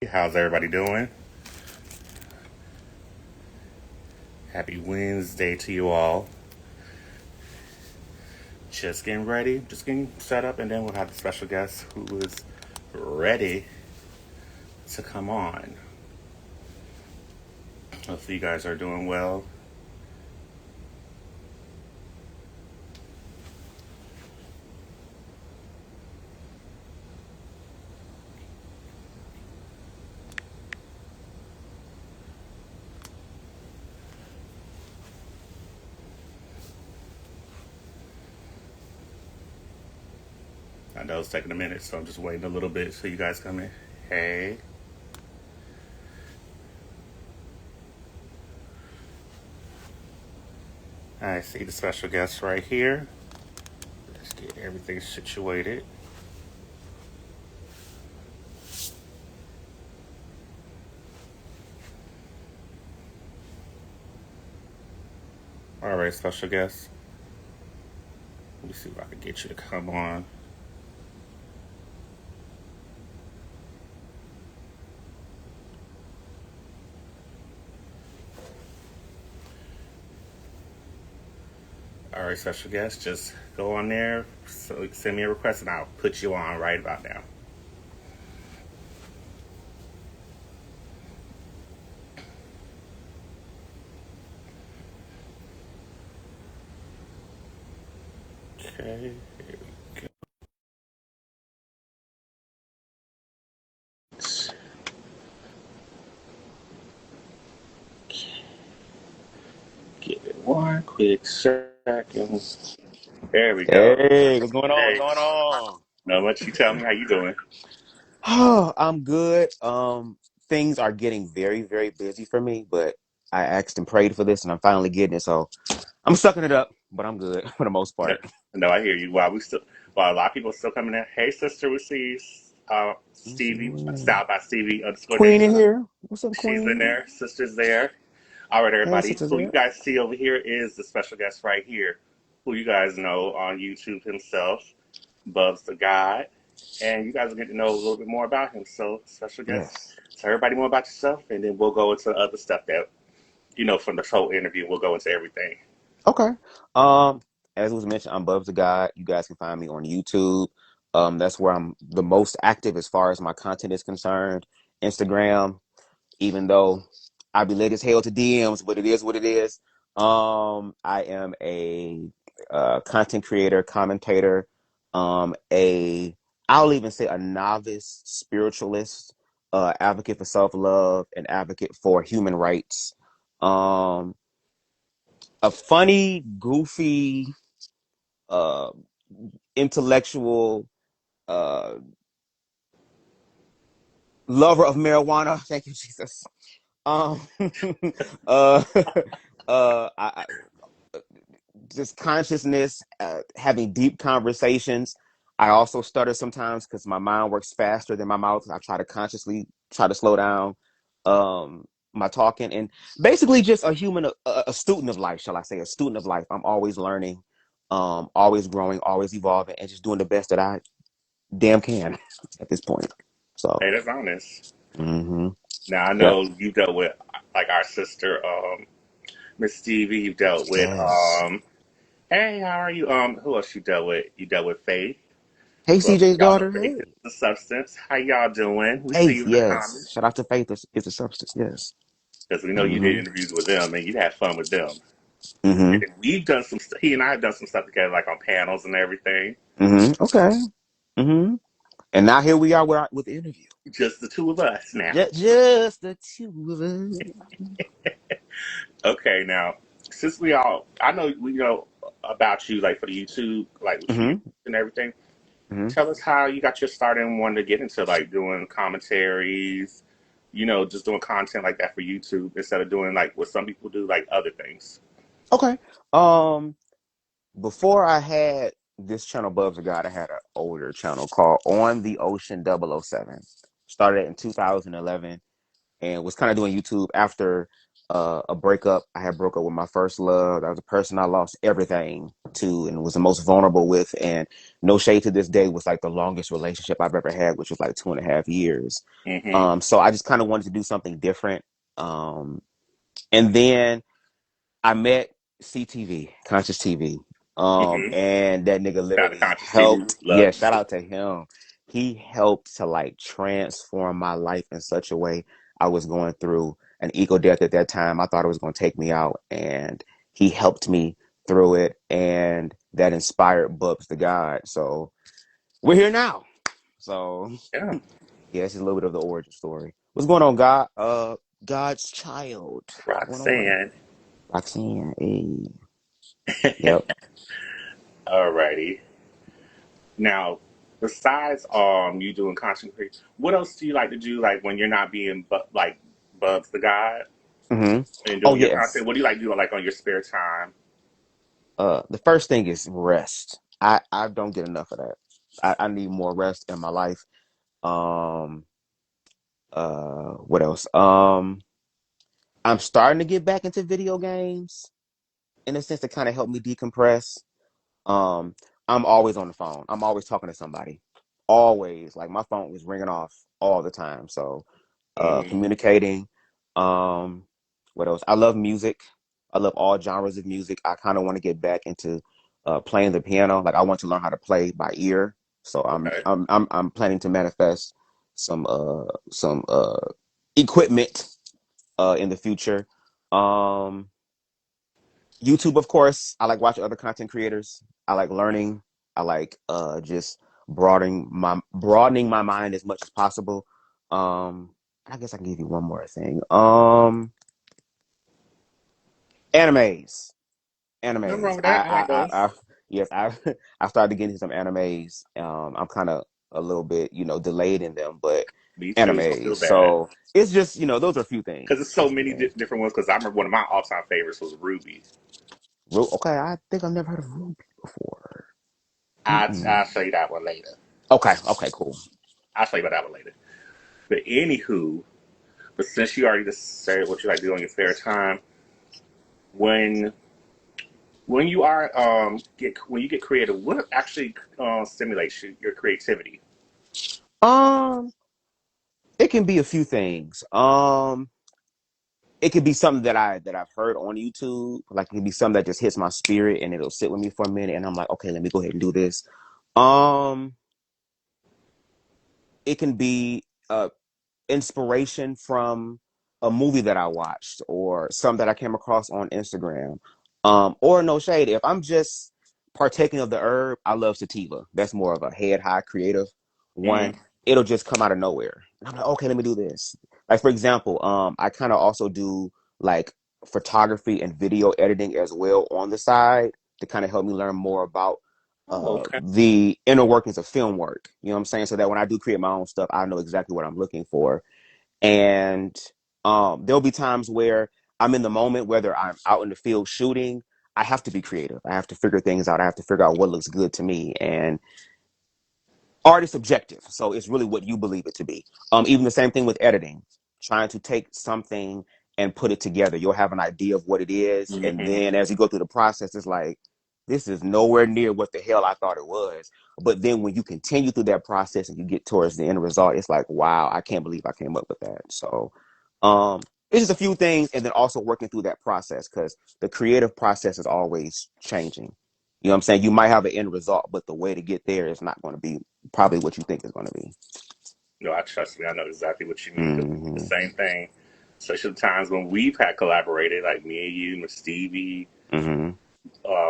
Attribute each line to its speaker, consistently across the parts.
Speaker 1: How's everybody doing? Happy Wednesday to you all. Just getting ready, just getting set up, and then we'll have the special guest who is ready to come on. Hopefully, you guys are doing well. I know it's taking a minute, so I'm just waiting a little bit so you guys come in. Hey. I see the special guest right here. Let's get everything situated. All right, special guest. Let me see if I can get you to come on. All right, special guest, just go on there, so send me a request, and I'll put you on right about now. Okay, here we go. Give it one quick second. There we go.
Speaker 2: Hey, what's going on? What's
Speaker 1: Hey,
Speaker 2: going on?
Speaker 1: not much. You tell me how you doing.
Speaker 2: Oh, I'm good. Things are getting very, very busy for me, but I asked and prayed for this, and I'm finally getting it. So I'm sucking it up, but I'm good for the most
Speaker 1: No,
Speaker 2: part.
Speaker 1: no, I hear you. While a lot of people are still coming in. Hey, sister, we see
Speaker 2: Let's see,
Speaker 1: Stevie, styled by Stevie
Speaker 2: Queen in
Speaker 1: _Nation.
Speaker 2: here. What's up,
Speaker 1: She's in
Speaker 2: Queen?
Speaker 1: there. Sister's there. All right,
Speaker 2: Hey,
Speaker 1: everybody.
Speaker 2: sisters.
Speaker 1: Who you guys see over here is the special guest right here, who you guys know on YouTube himself, BubzDaGawd. And you guys will get to know a little bit more about him. So, special guest,
Speaker 2: Yes.
Speaker 1: tell everybody more about yourself, and then we'll go into other stuff that, from the whole interview. We'll go into everything.
Speaker 2: Okay. As was mentioned, I'm BubzDaGawd. You guys can find me on YouTube. That's where I'm the most active as far as my content is concerned. Instagram, even though I be late as hell to DMs, but it is what it is. I am a content creator, commentator, a I'll even say a novice spiritualist, advocate for self-love, and advocate for human rights. Um, a funny, goofy, uh, intellectual, uh, lover of marijuana. Thank you, Jesus. Um, uh, I just consciousness, having deep conversations. I also stutter sometimes because my mind works faster than my mouth. I try to consciously try to slow down my talking, and basically just a human, a student of life, shall I say, a student of life. I'm always learning, always growing, always evolving, and just doing the best that I damn can at this point. So,
Speaker 1: Hey, that's honest.
Speaker 2: mm-hmm.
Speaker 1: Now, I
Speaker 2: Yep.
Speaker 1: know you dealt with, like, our sister, Miss Stevie. You dealt with,
Speaker 2: Yes.
Speaker 1: hey, how are you? Who else you dealt with? You dealt with Faith.
Speaker 2: Hey,
Speaker 1: Well,
Speaker 2: CJ's
Speaker 1: y'all know
Speaker 2: daughter.
Speaker 1: Faith is
Speaker 2: Hey.
Speaker 1: the substance. How y'all doing? We see
Speaker 2: Faith,
Speaker 1: you in the
Speaker 2: yes.
Speaker 1: comments
Speaker 2: Shout out to Faith is a substance. Yes.
Speaker 1: because we know you did
Speaker 2: Mm-hmm.
Speaker 1: interviews with them and you had fun with them.
Speaker 2: Mm-hmm.
Speaker 1: And then we've done some. He and I have done some stuff together, like on panels and everything.
Speaker 2: Mm-hmm. Okay. Mm-hmm. And now here we are with the interview.
Speaker 1: Just the two of us now.
Speaker 2: Just the two of us.
Speaker 1: Okay, now since I know we know about you, like for the YouTube, like with your YouTube
Speaker 2: Mm-hmm.
Speaker 1: and everything.
Speaker 2: Mm-hmm.
Speaker 1: Tell us how you got your start and wanted to get into like doing commentaries, just doing content like that for YouTube instead of doing like what some people do, like other things.
Speaker 2: Okay. Um, Before I had this channel, Bubs of God, I had an older channel called On the Ocean 007. Started in 2011 and was kind of doing YouTube after. a breakup. I had broke up with my first love. That was a person I lost everything to and was the most vulnerable with. And no shade to this day was like the longest relationship I've ever had, which was like 2.5 years.
Speaker 1: Mm-hmm.
Speaker 2: So I just kind of wanted to do something different. And then I met CTV, Conscious TV.
Speaker 1: Mm-hmm.
Speaker 2: And that nigga
Speaker 1: Got the
Speaker 2: literally
Speaker 1: conscious TV.
Speaker 2: helped.
Speaker 1: Love
Speaker 2: Yeah,
Speaker 1: to
Speaker 2: shout
Speaker 1: see.
Speaker 2: out to him. He helped to like transform my life in such a way. I was going through an ego death at that time. I thought it was going to take me out, and he helped me through it, and that inspired BubzDaGawd. So we're here now. So
Speaker 1: Yeah.
Speaker 2: yeah, it's just a little bit of the origin story. What's going on, God? God's child. What's going on?
Speaker 1: Roxanne.
Speaker 2: Roxanne. Hey. Yep.
Speaker 1: Alrighty. Now, besides you doing content creation, what else do you like to do? Like when you're not being like Bubs the God
Speaker 2: Hmm.
Speaker 1: and
Speaker 2: Oh
Speaker 1: doing your
Speaker 2: yes.
Speaker 1: content? What do you like to do like on your spare time?
Speaker 2: The first thing is rest. I don't get enough of that. I need more rest in my life. Um. What else? I'm starting to get back into video games in a sense to kind of help me decompress. Um, I'm always on the phone. I'm always talking to somebody. Always. Like my phone was ringing off all the time. So,
Speaker 1: Mm-hmm.
Speaker 2: communicating. Um, what else? I love music. I love all genres of music. I kind of want to get back into playing the piano. Like I want to learn how to play by ear. So
Speaker 1: Okay.
Speaker 2: I'm planning to manifest some equipment in the future. Um, YouTube, of course. I like watching other content creators. I like learning. I like just broadening my mind as much as possible. Um, I guess I can give you one more thing. Animes.
Speaker 1: Nothing wrong
Speaker 2: Animes.
Speaker 1: with that. I like
Speaker 2: I
Speaker 1: those.
Speaker 2: yes, I I started getting into some animes. I'm kind of a little bit, delayed in them, but
Speaker 1: Me too. Don't
Speaker 2: animes.
Speaker 1: feel bad
Speaker 2: So it's just, those are a few
Speaker 1: because
Speaker 2: things.
Speaker 1: there's so
Speaker 2: Those are a few
Speaker 1: many
Speaker 2: things.
Speaker 1: different ones. Because I remember one of my all-time favorites was Ruby.
Speaker 2: Okay, I think I've never heard of Ruby before. Mm-mm.
Speaker 1: I'll show you that one later.
Speaker 2: Okay, okay, cool.
Speaker 1: I'll show you about that one later. But anywho, but since you already just said what you like to do on your spare time, when when you are get when you get creative, what actually stimulates your creativity?
Speaker 2: Um, it can be a few things. It could be something that I've heard on YouTube. Like it could be something that just hits my spirit and it'll sit with me for a minute, and I'm like, okay, let me go ahead and do this. Um, it can be inspiration from a movie that I watched or some that I came across on Instagram. Or no shade, if I'm just partaking of the herb, I love sativa. That's more of a head high creative one.
Speaker 1: Mm-hmm.
Speaker 2: It'll just come out of nowhere. And I'm like, okay, let me do this. Like for example, I kind of also do like photography and video editing as well on the side to kind of help me learn more about
Speaker 1: Oh, okay.
Speaker 2: the inner workings of film work. You know what I'm saying? So that when I do create my own stuff, I know exactly what I'm looking for. And there'll be times where I'm in the moment, whether I'm out in the field shooting, I have to be creative. I have to figure things out. I have to figure out what looks good to me. And art is subjective, so it's really what you believe it to be. Even the same thing with editing, trying to take something and put it together. You'll have an idea of what it is, and
Speaker 1: Mm-hmm.
Speaker 2: then as you go through the process, it's like this is nowhere near what the hell I thought it was. But then when you continue through that process and you get towards the end result, it's like, wow, I can't believe I came up with that. So it's just a few things, and then also working through that process because the creative process is always changing. You know what I'm saying? You might have an end result, but the way to get there is not going to be probably what you think it's going to be.
Speaker 1: No, I trust me. I know exactly what you mean because the
Speaker 2: Mm-hmm.
Speaker 1: same thing. Especially the times when we've had collaborated, like me and you, Miss Stevie,
Speaker 2: Mm-hmm.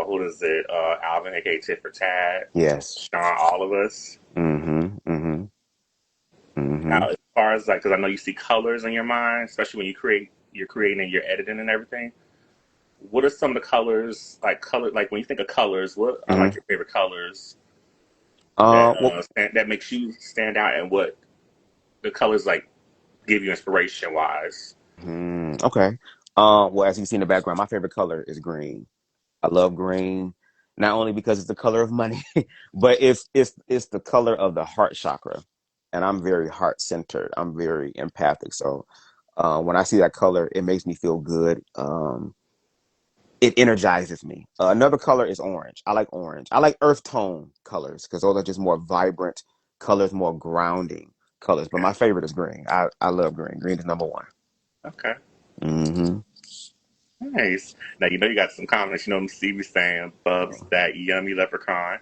Speaker 1: who is it? Alvin, aka Tit for Tat,
Speaker 2: Yes.
Speaker 1: Sean, all of us.
Speaker 2: Mm-hmm. Mm-hmm. Mm-hmm.
Speaker 1: Now, as far as like, because I know you see colors in your mind, especially when you're creating and you're editing and everything. What are some of the colors, like when you think of colors, what are like
Speaker 2: Mm-hmm.
Speaker 1: your favorite colors that
Speaker 2: Well,
Speaker 1: that makes you stand out, and what the colors like give you inspiration wise?
Speaker 2: okay. Well, as you see in the background, my favorite color is green. I love green, not only because it's the color of money, but it's the color of the heart chakra, and I'm very heart centered. I'm very empathic, so When I see that color, it makes me feel good. It energizes me. Another color is orange. I like orange. I like earth tone colors because those are just more vibrant colors, more grounding colors. But
Speaker 1: Okay.
Speaker 2: my favorite is green. I love green. Green is number one.
Speaker 1: Okay.
Speaker 2: Mm-hmm.
Speaker 1: Nice. Now you know you got some comments. You know, Stevie saying, "Bubs, that yummy leprechaun."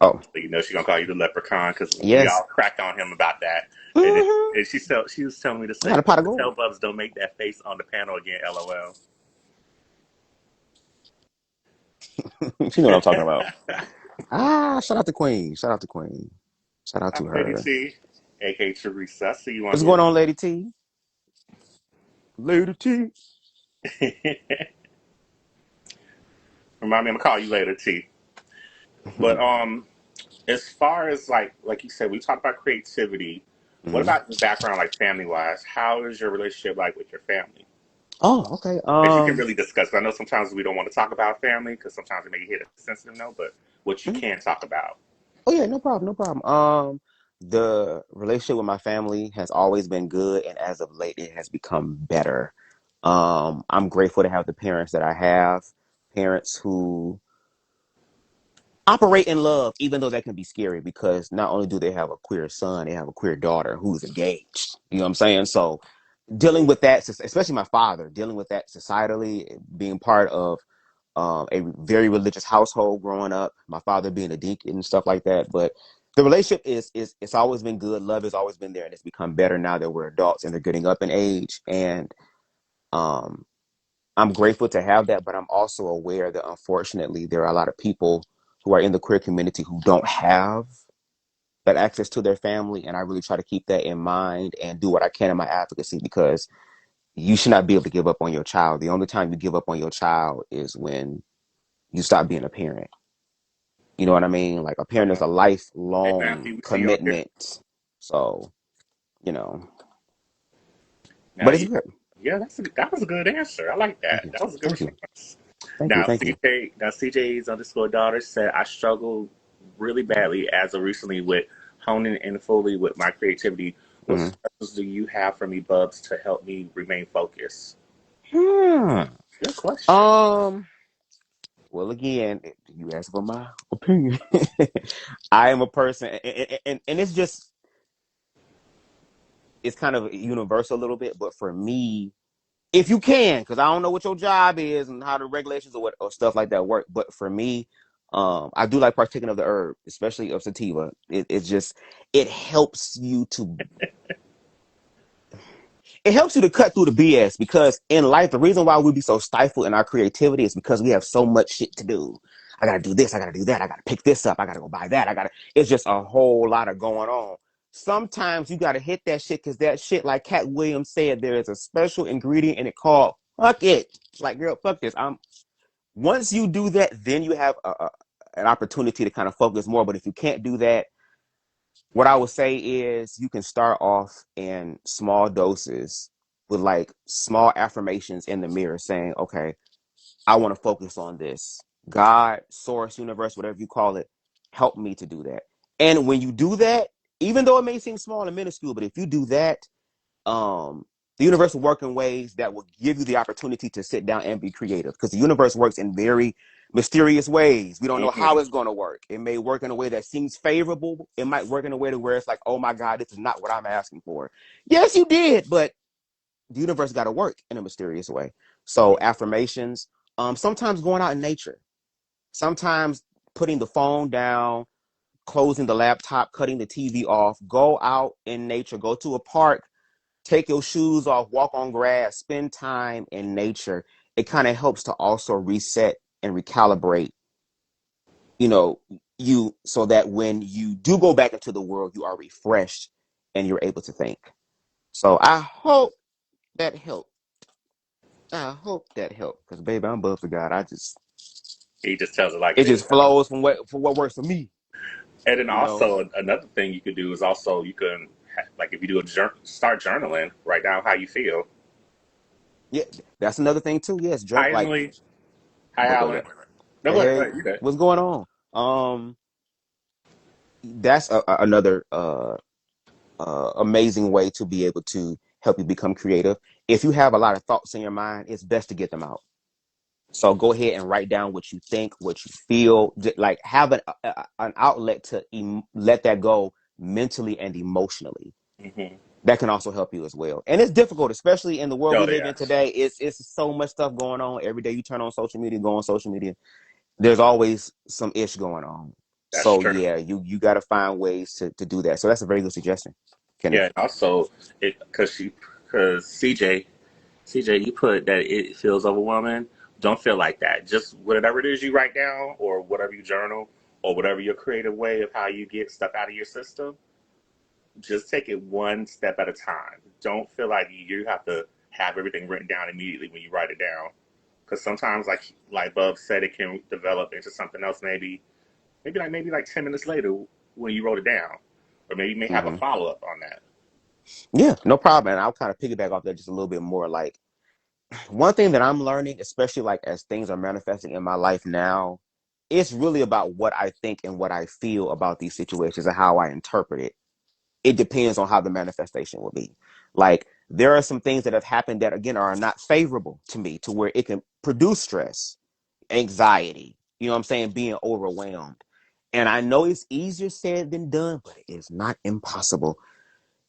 Speaker 2: Oh,
Speaker 1: So you know she's gonna call you the leprechaun because we
Speaker 2: yes.
Speaker 1: all cracked on him about that. And, it,
Speaker 2: Mm-hmm.
Speaker 1: and she was telling me to
Speaker 2: I got
Speaker 1: say
Speaker 2: a pot of
Speaker 1: to tell
Speaker 2: gold.
Speaker 1: Bubs don't make that face on the panel again. LOL.
Speaker 2: You know what I'm talking about. Shout out to Queen. Shout out to Queen. Shout out
Speaker 1: Hi,
Speaker 2: to
Speaker 1: Lady
Speaker 2: her.
Speaker 1: T, aka Teresa. I see you on
Speaker 2: What's going
Speaker 1: here.
Speaker 2: on, Lady T? Lady T.
Speaker 1: Remind me, I'm gonna call you later, T. But as far as like you said, we talked about creativity. What
Speaker 2: Hmm.
Speaker 1: about the background, like family wise? How is your relationship like with your family?
Speaker 2: Oh, okay.
Speaker 1: If you can really discuss, I know sometimes we don't want to talk about family because sometimes it may hit a sensitive note, but what you
Speaker 2: Mhm.
Speaker 1: can talk about.
Speaker 2: Oh yeah, no problem, no problem. The relationship with my family has always been good, and as of late, it has become better. I'm grateful to have the parents that I have, parents who operate in love, even though that can be scary because not only do they have a queer son, they have a queer daughter who's engaged. You know what I'm saying? So dealing with that, especially my father, dealing with that societally, being part of a very religious household growing up, my father being a deacon and stuff like that. But the relationship is it's always been good. Love has always been there, and it's become better now that we're adults and they're getting up in age. And um, I'm grateful to have that, but I'm also aware that unfortunately there are a lot of people who are in the queer community who don't have that access to their family. And I really try to keep that in mind and do what I can in my advocacy because you should not be able to give up on your child. The only time you give up on your child is when you stop being a parent. You know what I mean? Like a parent is a
Speaker 1: Hey, now,
Speaker 2: lifelong
Speaker 1: we see you on here.
Speaker 2: commitment. So, you know,
Speaker 1: Now,
Speaker 2: but it's
Speaker 1: you,
Speaker 2: good.
Speaker 1: yeah, that was a good answer. I like
Speaker 2: Thank
Speaker 1: that.
Speaker 2: you.
Speaker 1: That was a good
Speaker 2: Thank you.
Speaker 1: response.
Speaker 2: Thank you.
Speaker 1: Now,
Speaker 2: Thank you.
Speaker 1: CJ's underscore daughter said, I struggled really badly as of recently with honing in fully with my creativity. What
Speaker 2: Mm-hmm.
Speaker 1: strategies do you have for me, Bubs, to help me remain focused?
Speaker 2: Hmm.
Speaker 1: Good question.
Speaker 2: Um, well, again, you asked for my opinion. I am a person, and it's just, it's kind of universal a little bit, but for me, if you can, because I don't know what your job is and how the regulations or what or stuff like that work. But for me, I do like partaking of the herb, especially of sativa. It's just it helps you to it helps you to cut through the BS because in life, the reason why we be so stifled in our creativity is because we have so much shit to do. I gotta do this, I gotta do that, I gotta pick this up, I gotta go buy that, I gotta it's just a whole lot of going on. Sometimes you gotta hit that shit because that shit, like Cat Williams said, there is a special ingredient in it called fuck it. It's like, girl, fuck this. I'm once you do that, then you have an opportunity to kind of focus more. But if you can't do that, what I would say is you can start off in small doses with like small affirmations in the mirror saying, okay, I want to focus on this. God, source, universe, whatever you call it, help me to do that. And when you do that, even though it may seem small and minuscule, but if you do that, um the universe will work in ways that will give you the opportunity to sit down and be creative because the universe works in very mysterious ways. We don't know how
Speaker 1: Hmm.
Speaker 2: it's going to work. It may work in a way that seems favorable. It might work in a way to where it's like, oh my God, this is not what I'm asking for. Yes, you did, but the universe got to work in a mysterious way. So affirmations, sometimes going out in nature, sometimes putting the phone down, closing the laptop, cutting the TV off, go out in nature, go to a park, take your shoes off, walk on grass, spend time in nature. It kind of helps to also reset and recalibrate, you know, you so that when you do go back into the world, you are refreshed and you're able to think. So I hope that helped. I hope that helped. Because baby, I'm BubzDaGawd.
Speaker 1: He just tells it like
Speaker 2: It
Speaker 1: it
Speaker 2: just
Speaker 1: is.
Speaker 2: flows from what works for me,
Speaker 1: And then
Speaker 2: you know.
Speaker 1: also another thing you could do is also you can like if you do start journaling, write down how you feel.
Speaker 2: Yeah, that's another thing too. Yes,
Speaker 1: Hi
Speaker 2: like
Speaker 1: Emily. Hi
Speaker 2: go
Speaker 1: Alan.
Speaker 2: ahead.
Speaker 1: No,
Speaker 2: Hey,
Speaker 1: go ahead. Go
Speaker 2: hey,
Speaker 1: ahead. You good?
Speaker 2: what's going on? That's another amazing way to be able to help you become creative. If you have a lot of thoughts in your mind, it's best to get them out. So go ahead and write down what you think, what you feel, like have an outlet to let that go mentally and emotionally.
Speaker 1: Hmm.
Speaker 2: That can also help you as well. And it's difficult, especially in the world
Speaker 1: Oh
Speaker 2: we live
Speaker 1: yeah,
Speaker 2: in today. It's so much stuff going on. Every day you turn on social media, go on social media, there's always some ish going on.
Speaker 1: that's
Speaker 2: So
Speaker 1: true.
Speaker 2: yeah, you got to find ways to do that. So that's a very good suggestion,
Speaker 1: Yeah,
Speaker 2: Kenneth.
Speaker 1: and also because CJ, you put that it feels overwhelming. Don't feel like that. Just whatever it is you write down, or whatever you journal, or whatever your creative way of how you get stuff out of your system. Just take it one step at a time. Don't feel like you have to have everything written down immediately when you write it down. Because sometimes, like Bub said, it can develop into something else. Maybe like 10 minutes later when you wrote it down, or maybe you may have a
Speaker 2: Hmm.
Speaker 1: follow up on that.
Speaker 2: Yeah, no problem. And I'll kind of piggyback off that just a little bit more. Like one thing that I'm learning, especially like as things are manifesting in my life now, it's really about what I think and what I feel about these situations and how I interpret it. It depends on how the manifestation will be. Like there are some things that have happened that again are not favorable to me to where it can produce stress, anxiety, you know what I'm saying, being overwhelmed. And I know it's easier said than done, but it is not impossible.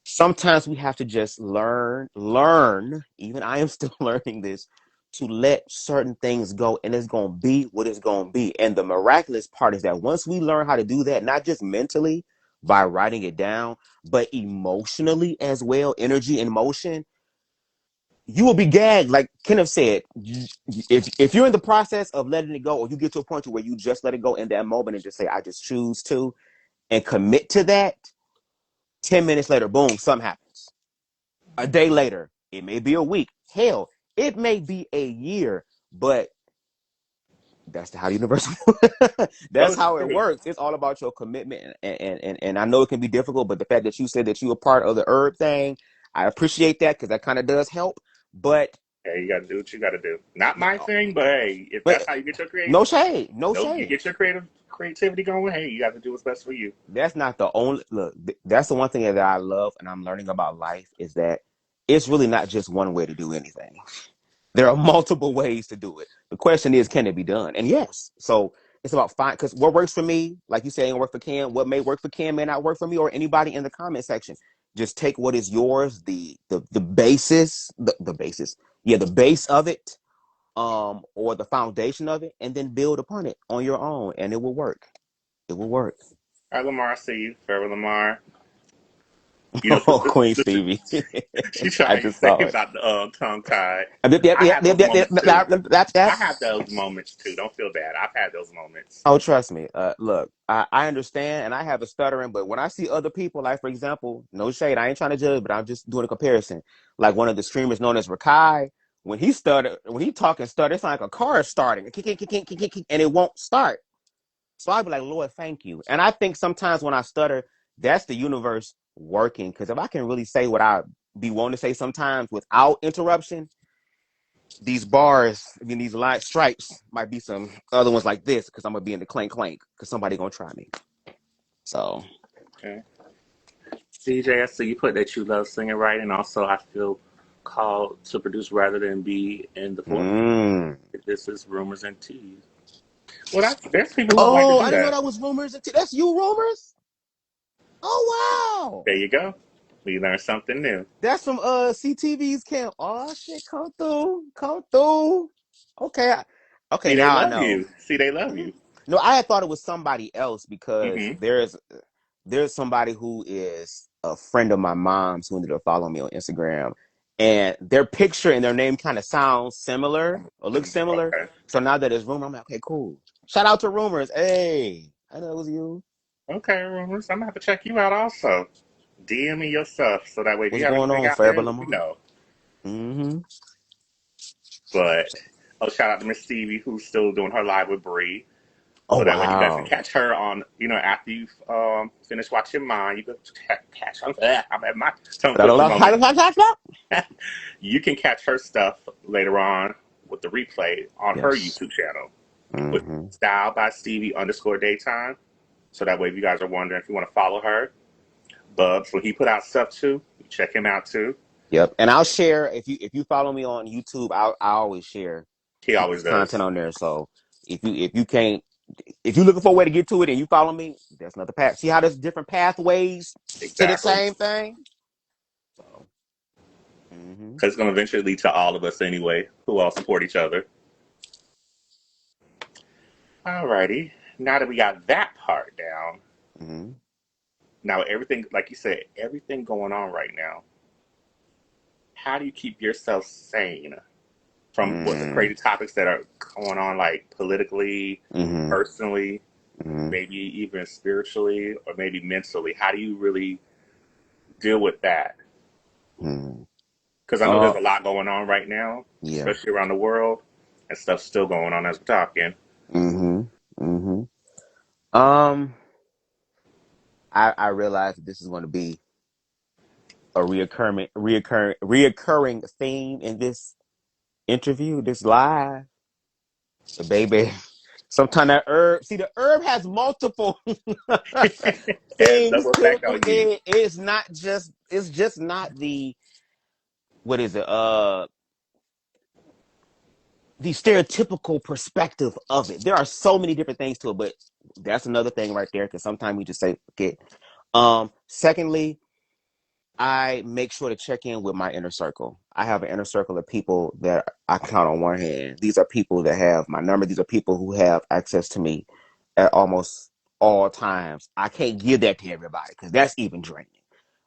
Speaker 2: Sometimes we have to just learn, even I am still learning this, to let certain things go, and it's going to be what it's going to be. And the miraculous part is that once we learn how to do that, not just mentally by writing it down, but emotionally as well, energy and motion, you will be gagged. Like Kenneth said, if you're in the process of letting it go, or you get to a point where you just let it go in that moment and just say, I just choose to, and commit to that, 10 minutes later, boom, something happens. A day later, it may be a week. Hell, it may be a year, but that's how the universe
Speaker 1: Oh,
Speaker 2: that's
Speaker 1: it's
Speaker 2: how it
Speaker 1: true.
Speaker 2: works. It's all about your commitment. And I know it can be difficult, but the fact that you said that you were part of the herb thing, I appreciate that because that kind of does help. But
Speaker 1: Hey, you got to do what you got to do. Not my thing, but hey, if
Speaker 2: but
Speaker 1: that's how you get your
Speaker 2: no shade, no
Speaker 1: no, you
Speaker 2: shade.
Speaker 1: get your creativity going. Hey, you got to do what's best for you.
Speaker 2: That's not the only look. That's the one thing that I love and I'm learning about life is that it's really not just one way to do anything. There are multiple ways to do it. The question is, can it be done? And yes. So it's about fine because what works for me, like you say, ain't work for Ken. What may work for Ken may not work for me or anybody in the comment section. Just take what is yours, the basis, the basis, yeah, the base of it, or the foundation of it, and then build upon it on your own, and it will work. It will work.
Speaker 1: All right, Lamar, I see you, Farrah Lamar.
Speaker 2: Oh, Queen Stevie,
Speaker 1: She
Speaker 2: I
Speaker 1: tried to
Speaker 2: just
Speaker 1: say
Speaker 2: saw it.
Speaker 1: about the tongue tied.
Speaker 2: Yep, yep,
Speaker 1: I
Speaker 2: yep,
Speaker 1: have
Speaker 2: yep,
Speaker 1: those
Speaker 2: yep,
Speaker 1: moments too.
Speaker 2: yep.
Speaker 1: I have those moments too. Don't feel bad. I've had those moments.
Speaker 2: Oh, trust me. Look, I understand, and I have a stuttering, but when I see other people, like for example, no shade, I ain't trying to judge, but I'm just doing a comparison. Like one of the streamers known as Rakai, when he talking stutter, it's like a car is starting, and it won't start. So I'd be like, Lord, thank you. And I think sometimes when I stutter, that's the universe working. Because if I can really say what I be wanting to say sometimes without interruption, these bars, I mean, these line stripes might be some other ones like this because I'm gonna be in the clank clank because somebody gonna try me. So,
Speaker 1: Okay. CJ, I see you put that you love singing, right? And also, I feel called to produce rather than be in the forefront.
Speaker 2: mm.
Speaker 1: This is rumors and teas. Well, there's people who like to
Speaker 2: Oh,
Speaker 1: do
Speaker 2: I didn't know
Speaker 1: that.
Speaker 2: that was rumors. That's you, rumors. Oh wow,
Speaker 1: There you go. We learned something new.
Speaker 2: that's from CTV's camp. Oh shit, come through, come through. Okay, okay,
Speaker 1: See, they
Speaker 2: now I
Speaker 1: love
Speaker 2: know.
Speaker 1: you. See, they love
Speaker 2: Mhm.
Speaker 1: you.
Speaker 2: No, I had thought it was somebody else because
Speaker 1: Hmm.
Speaker 2: there's somebody who is a friend of my mom's who ended up following me on Instagram, and their picture and their name kind of sounds similar or looks similar.
Speaker 1: Okay.
Speaker 2: So now that it's rumor, I'm like, okay, cool. Shout out to rumors. Hey, I know it was you.
Speaker 1: Okay, rumors. I'm gonna have to check you out also. DM me your stuff so that way if you
Speaker 2: What's
Speaker 1: have
Speaker 2: going
Speaker 1: anything
Speaker 2: on,
Speaker 1: out there,
Speaker 2: Fairba
Speaker 1: let me
Speaker 2: Lamar?
Speaker 1: know.
Speaker 2: Mm-hmm.
Speaker 1: But shout out to Miss Stevie who's still doing her live with Bree.
Speaker 2: Oh
Speaker 1: So that way you guys can
Speaker 2: wow.
Speaker 1: catch her on, after you finish watching mine, you can catch her. I'm at my tongue twister moment. You can catch her stuff later on with the replay on her
Speaker 2: Yes.
Speaker 1: YouTube channel with
Speaker 2: Mm-hmm.
Speaker 1: style by Stevie underscore daytime. So that way, if you guys are wondering if you want to follow her, Bubs, when he put out stuff too, check him out too.
Speaker 2: Yep. And I'll share if you follow me on YouTube, I always share
Speaker 1: He always
Speaker 2: people's content
Speaker 1: does.
Speaker 2: on there. So if you can't if you're looking for a way to get to it and you follow me, that's another path. See how there's different pathways to the
Speaker 1: Exactly.
Speaker 2: same thing? So, mm-hmm,
Speaker 1: Because it's going to eventually lead to all of us anyway, who all support each other. Alrighty. Now that we got that part down,
Speaker 2: mm-hmm,
Speaker 1: now everything, like you said, everything going on right now, how do you keep yourself sane from what the
Speaker 2: mm-hmm,
Speaker 1: crazy topics that are going on, like politically,
Speaker 2: mm-hmm,
Speaker 1: personally,
Speaker 2: mm-hmm,
Speaker 1: maybe even spiritually, or maybe mentally? How do you really deal with that?
Speaker 2: mm-hmm.
Speaker 1: Because I know there's
Speaker 2: Uh,
Speaker 1: a lot going on right now,
Speaker 2: yeah.
Speaker 1: especially around the world, and stuff still going on as we're talking.
Speaker 2: Mm-hmm, mm-hmm. Um, I realize that this is going to be a reoccurring theme in this interview, this live. The baby. Sometimes that herb, see, the herb has multiple
Speaker 1: Has
Speaker 2: things
Speaker 1: double
Speaker 2: to
Speaker 1: effect on you.
Speaker 2: it. It's just not the, what is it? The stereotypical perspective of it. There are so many different things to it, but that's another thing right there. Cause sometimes we just say, forget. Secondly, I make sure to check in with my inner circle. I have an inner circle of people that I count on one hand. These are people that have my number. These are people who have access to me at almost all times. I can't give that to everybody because that's even draining.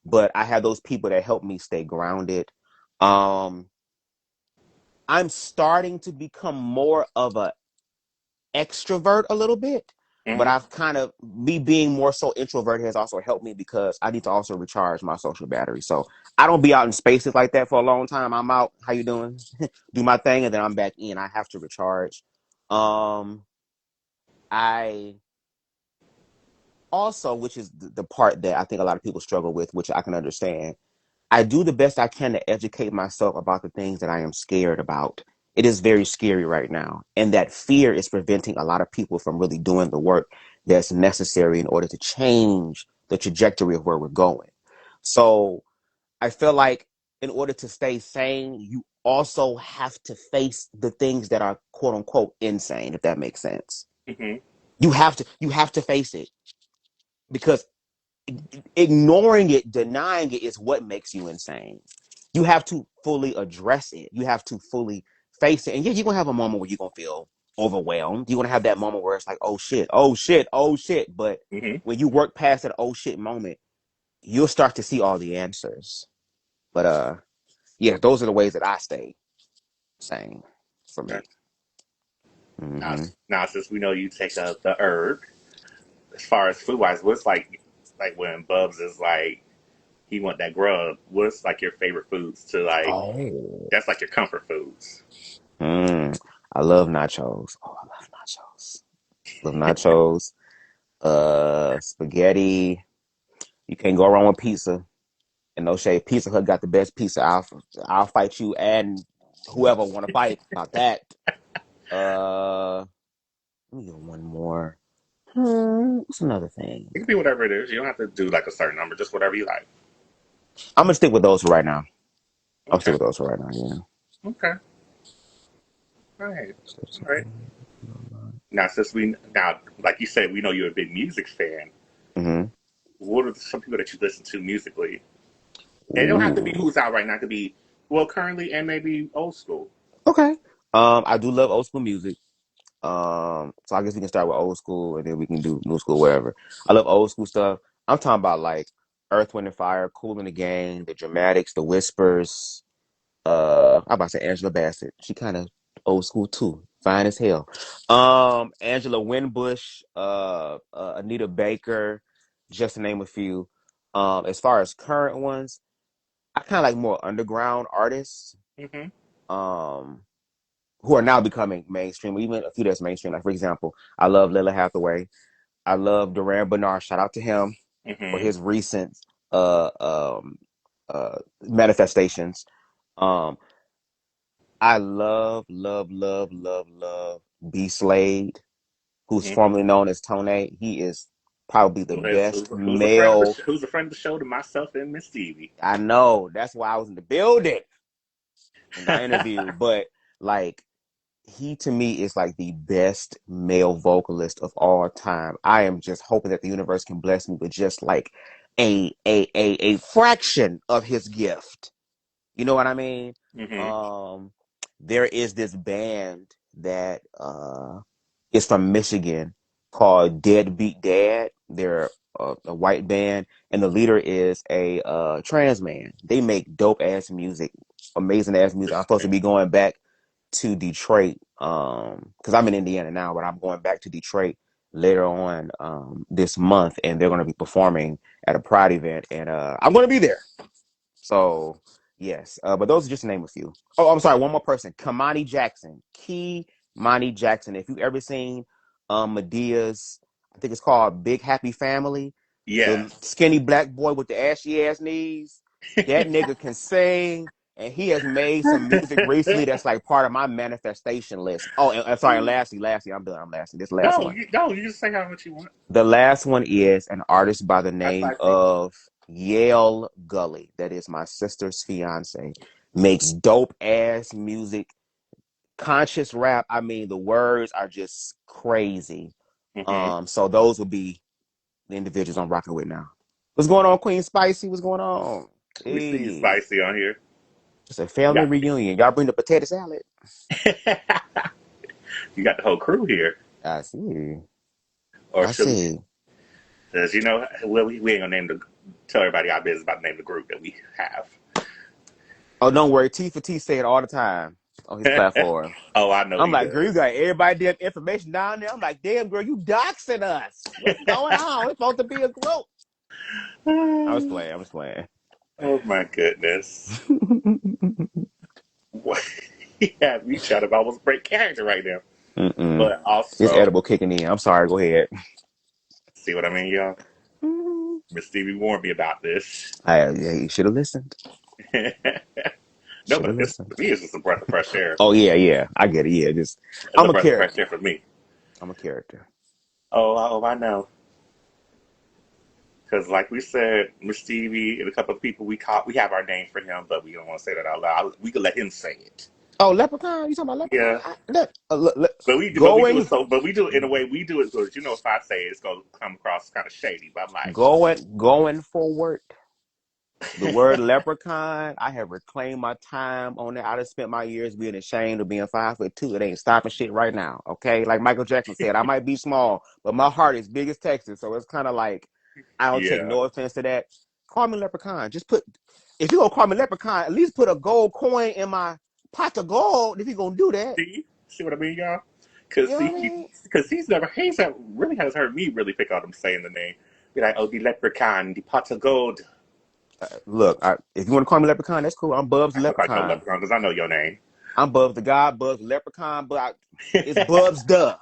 Speaker 2: But I have those people that help me stay grounded. Um, I'm starting to become more of a extrovert a little bit, but
Speaker 1: Hmm.
Speaker 2: I've kind of me being more so introverted has also helped me because I need to also recharge my social battery. So I don't be out in spaces like that for a long time. I'm out. How you doing? Do my thing, and then I'm back in. I have to recharge. Um, I also, which is the part that I think a lot of people struggle with, which I can understand. I do the best I can to educate myself about the things that I am scared about. It is very scary right now. And that fear is preventing a lot of people from really doing the work that's necessary in order to change the trajectory of where we're going. So I feel like in order to stay sane, you also have to face the things that are quote unquote insane, if that makes sense.
Speaker 1: Hmm.
Speaker 2: You have to face it because ignoring it, denying it is what makes you insane. You have to fully address it. You have to fully face it. And yeah, you're gonna have a moment where you're gonna feel overwhelmed. You're gonna have that moment where it's like, oh shit, oh shit, oh shit. But
Speaker 1: Hmm.
Speaker 2: when you work past that oh shit moment, you'll start to see all the answers. But yeah, those are the ways that I stay sane for me.
Speaker 1: Now,
Speaker 2: Mm-hmm.
Speaker 1: now, since we know you take the herb, as far as food wise, what's like when Bubs is like he want that grub? What's like your favorite foods to like?
Speaker 2: Oh.
Speaker 1: That's like your comfort foods.
Speaker 2: Mm. I love nachos. Oh, I love nachos. Love nachos. Spaghetti. You can't go wrong with pizza. And no shade, Pizza Hut got the best pizza. I'll fight you and whoever want to fight about that. Uh, let me get one more. What's another thing?
Speaker 1: It can be whatever it is. You don't have to do like a certain number, just whatever you like.
Speaker 2: I'm gonna stick with those for right now. I'll stick
Speaker 1: Okay.
Speaker 2: with those for right now. Yeah.
Speaker 1: Okay. All right. All right. Now, since we now, like you said, we know you're a big music fan.
Speaker 2: Mm-hmm.
Speaker 1: What are some people that you listen to musically? And it don't have to be
Speaker 2: Ooh.
Speaker 1: who's out right now. It could be well currently and maybe old school.
Speaker 2: Okay. I do love old school music. So I guess we can start with old school and then we can do new school, whatever. I love old school stuff. I'm talking about like Earth, Wind and Fire, Cool in the Gang, the Dramatics, the Whispers. I'm about to say Angela Bassett. She kind of old school too. Fine as hell. Angela Winbush, Anita Baker, just to name a few. As far as current ones, I kind of like more underground artists.
Speaker 1: Hmm.
Speaker 2: Um, who are now becoming mainstream, even a few that's mainstream. Like for example, I love Lila Hathaway. I love Duran Bernard. Shout out to him for
Speaker 1: Hmm.
Speaker 2: his recent uh um manifestations. Um, I love B Slade, who's
Speaker 1: Hmm.
Speaker 2: formerly known as Tone. He is. Probably the best male.
Speaker 1: Who's a friend of the show to myself and Miss Stevie?
Speaker 2: I know. That's why I was in the building in the interview. But like he to me is like the best male vocalist of all time. I am just hoping that the universe can bless me with just like a fraction of his gift. You know what I mean?
Speaker 1: Hmm.
Speaker 2: Um, there is this band that is from Michigan called Deadbeat Dad. They're a white band, and the leader is a trans man. They make dope ass music, amazing ass music. I'm supposed to be going back to Detroit because I'm in Indiana now, but I'm going back to Detroit later on this month, and they're going to be performing at a Pride event, and I'm going to be there. So yes, but those are just to name a few. Oh, I'm sorry, one more person, Kamani Jackson, Kimani Jackson. If you've ever seen Medea's, I think it's called Big Happy Family, the
Speaker 1: Yes.
Speaker 2: skinny black boy with the ashy ass knees, that nigga can sing, and he has made some music recently that's like part of my manifestation list. Oh, and sorry, and lastly, I'm done. I'm lastly. This last one.
Speaker 1: No, you just say how much you want.
Speaker 2: The last one is an artist by the
Speaker 1: That's
Speaker 2: name
Speaker 1: my thing.
Speaker 2: of Yale Gully. That is my sister's fiance. Makes dope ass music, conscious rap. I mean, the words are just crazy.
Speaker 1: Hmm.
Speaker 2: So those would be the individuals I'm rocking with now. What's going on, Queen Spicy? What's going on?
Speaker 1: We see you
Speaker 2: Hey,
Speaker 1: spicy on here.
Speaker 2: it's a family
Speaker 1: Yeah.
Speaker 2: reunion. Y'all bring the potato salad.
Speaker 1: You got the whole crew here.
Speaker 2: I see.
Speaker 1: Or
Speaker 2: I
Speaker 1: should we?
Speaker 2: see.
Speaker 1: Because, well, we ain't going to tell everybody our business about the name of the group that we have.
Speaker 2: Oh, don't worry. T for T say it all the time on his platform.
Speaker 1: Oh, I know
Speaker 2: I'm
Speaker 1: he
Speaker 2: like, girl, you
Speaker 1: does.
Speaker 2: got everybody damn information down there. I'm like, damn, girl, you doxing us. What's going on? It's supposed to be a group. I was playing. I was playing.
Speaker 1: Oh, my goodness. What? He had me trying to almost break character right now.
Speaker 2: Mm-mm.
Speaker 1: But
Speaker 2: This
Speaker 1: also,
Speaker 2: edible kicking in. I'm sorry. Go ahead.
Speaker 1: see what I mean, y'all? Miss Stevie warned me about this.
Speaker 2: Yeah, you should have listened.
Speaker 1: No,
Speaker 2: Should
Speaker 1: but
Speaker 2: have
Speaker 1: this
Speaker 2: listened.
Speaker 1: for me is just a breath of fresh air.
Speaker 2: Oh yeah, yeah. I get it. Yeah, just
Speaker 1: It's
Speaker 2: I'm
Speaker 1: a
Speaker 2: a
Speaker 1: breath of fresh
Speaker 2: character.
Speaker 1: air for me.
Speaker 2: I'm a character.
Speaker 1: Oh, I know. Because, like we said, Miss Stevie and a couple of people we have our name for him, but we don't want to say that out loud. We could let him say it.
Speaker 2: Oh, Leprechaun. You talking about
Speaker 1: Yeah,
Speaker 2: Leprechaun? Look,
Speaker 1: but we do it
Speaker 2: going,
Speaker 1: so, but we do it in a way we do it because if I say it, it's gonna come across kind of shady. But I'm like,
Speaker 2: going forward. The word leprechaun, I have reclaimed my time on that. I just spent my years being ashamed of being 5'2". It ain't stopping shit right now. Okay. Like Michael Jackson said, I might be small, but my heart is big as Texas. So it's kind of like I don't take
Speaker 1: yeah.
Speaker 2: no offense to that. Call me leprechaun. Just put if you're gonna call me leprechaun, at least put a gold coin in my pot of gold if you're gonna do that.
Speaker 1: See what I mean, y'all?
Speaker 2: You
Speaker 1: Because
Speaker 2: know what I mean?
Speaker 1: he's never really has heard me really pick on him saying the name. Be like, oh, the leprechaun, the pot of gold.
Speaker 2: Look, if you want to call me leprechaun, that's cool. I'm Bubs
Speaker 1: I ain't gonna call you no
Speaker 2: leprechaun.
Speaker 1: leprechaun because I know your name.
Speaker 2: I'm BubzDaGawd, Bubs leprechaun, but it's Bubs duh.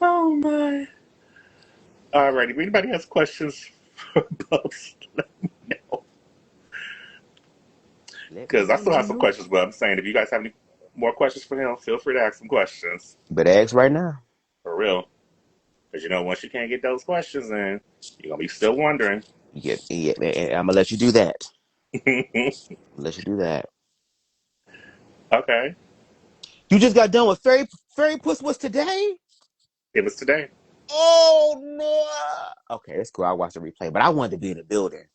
Speaker 1: Oh my. Alrighty, if anybody has questions for Bubs, let me know.
Speaker 2: Let
Speaker 1: Because I still
Speaker 2: me
Speaker 1: have some
Speaker 2: know.
Speaker 1: questions, but I'm saying if you guys have any more questions for him, feel free to ask some questions.
Speaker 2: You better ask right now.
Speaker 1: For real. Because once you can't get those questions in, you're going to be still wondering.
Speaker 2: Yeah, I'm gonna let you do that. Let you do that.
Speaker 1: Okay.
Speaker 2: You just got done with Fairy Puss was today?
Speaker 1: It was today.
Speaker 2: Oh no. Okay, that's cool. I watched the replay, but I wanted to be in the building